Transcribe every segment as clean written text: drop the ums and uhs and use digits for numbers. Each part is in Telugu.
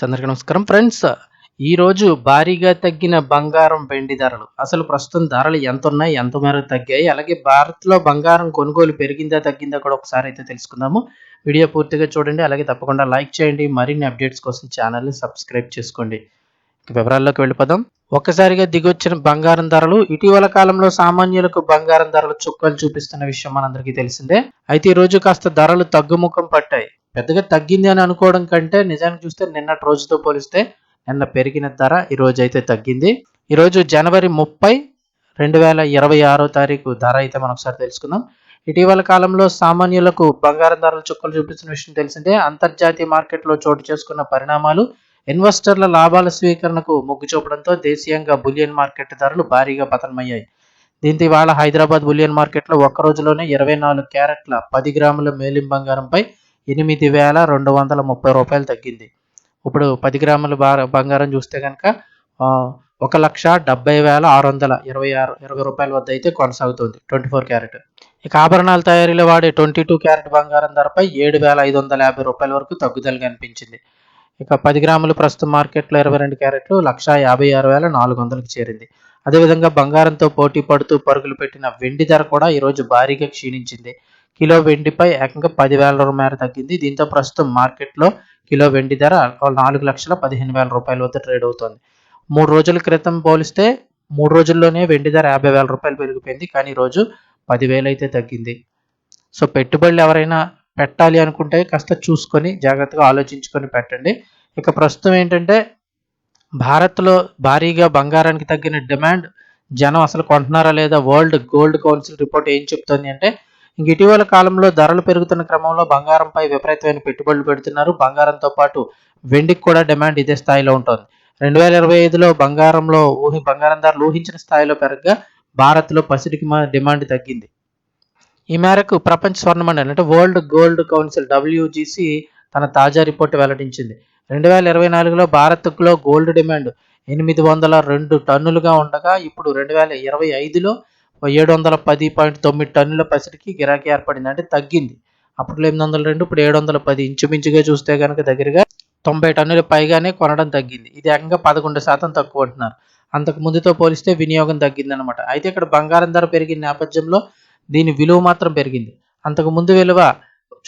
అందరికీ నమస్కారం ఫ్రెండ్స్. ఈరోజు భారీగా తగ్గిన బంగారం, వెండి ధరలు. అసలు ప్రస్తుతం ధరలు ఎంతున్నాయి? ఎంత మేరకు తగ్గాయి? అలాగే భారత్‌లో బంగారం కొనుగోలు పెరిగిందా? తగ్గిందా? కూడా ఒకసారి అయితే తెలుసుకుందాము. వీడియో పూర్తిగా చూడండి. అలాగే తప్పకుండా లైక్ చేయండి. మరిన్ని అప్డేట్స్ కోసం ఛానల్‌ని సబ్స్క్రైబ్ చేసుకోండి. ఇక వివరాల్లోకి వెళ్ళిపోదాం. ఒక్కసారిగా దిగొచ్చిన బంగారం ధరలు. ఇటీవల కాలంలో సామాన్యులకు బంగారం ధరలు చుక్కలు చూపిస్తున్న విషయం మనందరికీ తెలిసిందే. అయితే ఈ రోజు కాస్త ధరలు తగ్గుముఖం పట్టాయి. పెద్దగా తగ్గింది అని అనుకోవడం కంటే నిజానికి చూస్తే నిన్నటి రోజుతో పోలిస్తే నిన్న పెరిగిన ధర ఈ రోజు అయితే తగ్గింది. ఈరోజు జనవరి 30, 2026 తారీఖు ధర అయితే మనం ఒకసారి తెలుసుకుందాం. ఇటీవల కాలంలో సామాన్యులకు బంగారం ధరలు చుక్కలు చూపిస్తున్న విషయం తెలిసిందే. అంతర్జాతీయ మార్కెట్లో చోటు చేసుకున్న పరిణామాలు ఇన్వెస్టర్ల లాభాల స్వీకరణకు మొగ్గు చూపడంతో దేశీయంగా బులియన్ మార్కెట్ ధరలు భారీగా పతనమయ్యాయి. దీంతో ఇవాళ హైదరాబాద్ బులియన్ మార్కెట్లో ఒక్క రోజులోనే 24 క్యారెట్ల 10 గ్రాముల మేలిం బంగారంపై 8,230 రూపాయలు తగ్గింది. ఇప్పుడు 10 గ్రాముల బంగారం చూస్తే కనుక 1,70,626 రూపాయల వద్ద అయితే కొనసాగుతుంది 24 క్యారెట్. ఇక ఆభరణాల తయారీలో వాడే 22 క్యారెట్ బంగారం ధరపై 7,550 రూపాయల వరకు తగ్గుదల కనిపించింది. ఇక 10 గ్రాములు ప్రస్తుతం మార్కెట్లో 22 క్యారెట్లు 1,56,400కి చేరింది. అదేవిధంగా బంగారంతో పోటీ పడుతూ పరుగులు పెట్టిన వెండి ధర కూడా ఈరోజు భారీగా క్షీణించింది. కిలో వెండిపై ఏకంగా 10,000 మేర తగ్గింది. దీంతో ప్రస్తుతం మార్కెట్లో కిలో వెండి ధర 4,15,000 రూపాయల వద్ద ట్రేడ్ అవుతోంది. 3 రోజుల క్రితం పోలిస్తే 3 రోజుల్లోనే వెండి ధర 50,000 రూపాయలు పెరిగిపోయింది. కానీ ఈరోజు 10,000 అయితే తగ్గింది. సో పెట్టుబడులు ఎవరైనా పెట్టాలి అనుకుంటే కాస్త చూసుకొని జాగ్రత్తగా ఆలోచించుకొని పెట్టండి. ఇక ప్రస్తుతం ఏంటంటే భారత్లో భారీగా బంగారానికి తగ్గిన డిమాండ్, జనం అసలు కొంటున్నారా లేదా? వరల్డ్ గోల్డ్ కౌన్సిల్ రిపోర్ట్ ఏం చెప్తోంది అంటే ఇటీవల కాలంలో ధరలు పెరుగుతున్న క్రమంలో బంగారంపై విపరీతమైన పెట్టుబడులు పెడుతున్నారు. బంగారంతో పాటు వెండికి కూడా డిమాండ్ ఇదే స్థాయిలో ఉంటుంది. 2025లో బంగారం ధరలు ఊహించిన స్థాయిలో పెరగగా భారత్లో పసిడికి డిమాండ్ తగ్గింది. ఈ మేరకు ప్రపంచ స్వర్ణ మండలి అంటే వరల్డ్ గోల్డ్ కౌన్సిల్ WGC తన తాజా రిపోర్టు వెల్లడించింది. 2024లో భారత్లో గోల్డ్ డిమాండ్ 802 టన్నులుగా ఉండగా ఇప్పుడు 2025లో 710.9 టన్నుల పసిడికి గిరాకీ ఏర్పడింది. అంటే తగ్గింది. అప్పట్లో 802, ఇప్పుడు 710. ఇంచుమించుగా చూస్తే కనుక దగ్గరగా 90 టన్నుల పైగానే కొనడం తగ్గింది. ఇది ఏకంగా 11% తక్కువ అంటున్నారు. అంతకు ముందుతో పోలిస్తే వినియోగం తగ్గిందనమాట. అయితే ఇక్కడ బంగారం ధర పెరిగిన నేపథ్యంలో దీని విలువ మాత్రం పెరిగింది. అంతకు ముందు విలువ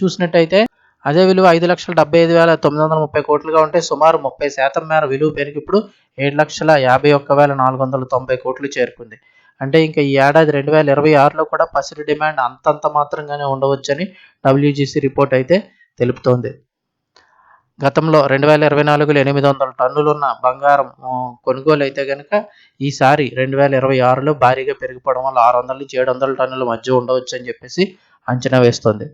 చూసినట్టయితే అదే విలువ 5,75,930 కోట్లుగా ఉంటే సుమారు 30% మేర విలువ పెరిగి ఇప్పుడు 7,51,490 కోట్లు చేరుకుంది. అంటే ఇంకా ఈ ఏడాది 2026లో కూడా పసిడి డిమాండ్ అంతంత మాత్రంగానే ఉండవచ్చని WGC రిపోర్ట్ అయితే తెలుపుతోంది. గతంలో 2024లో 800 టన్నులున్న బంగారం కొనుగోలు అయితే కనుక ఈసారి 2026లో భారీగా పెరిగిపోవడం వల్ల 600 నుంచి 700 టన్నుల మధ్య ఉండవచ్చు అని చెప్పేసి అంచనా వేస్తోంది.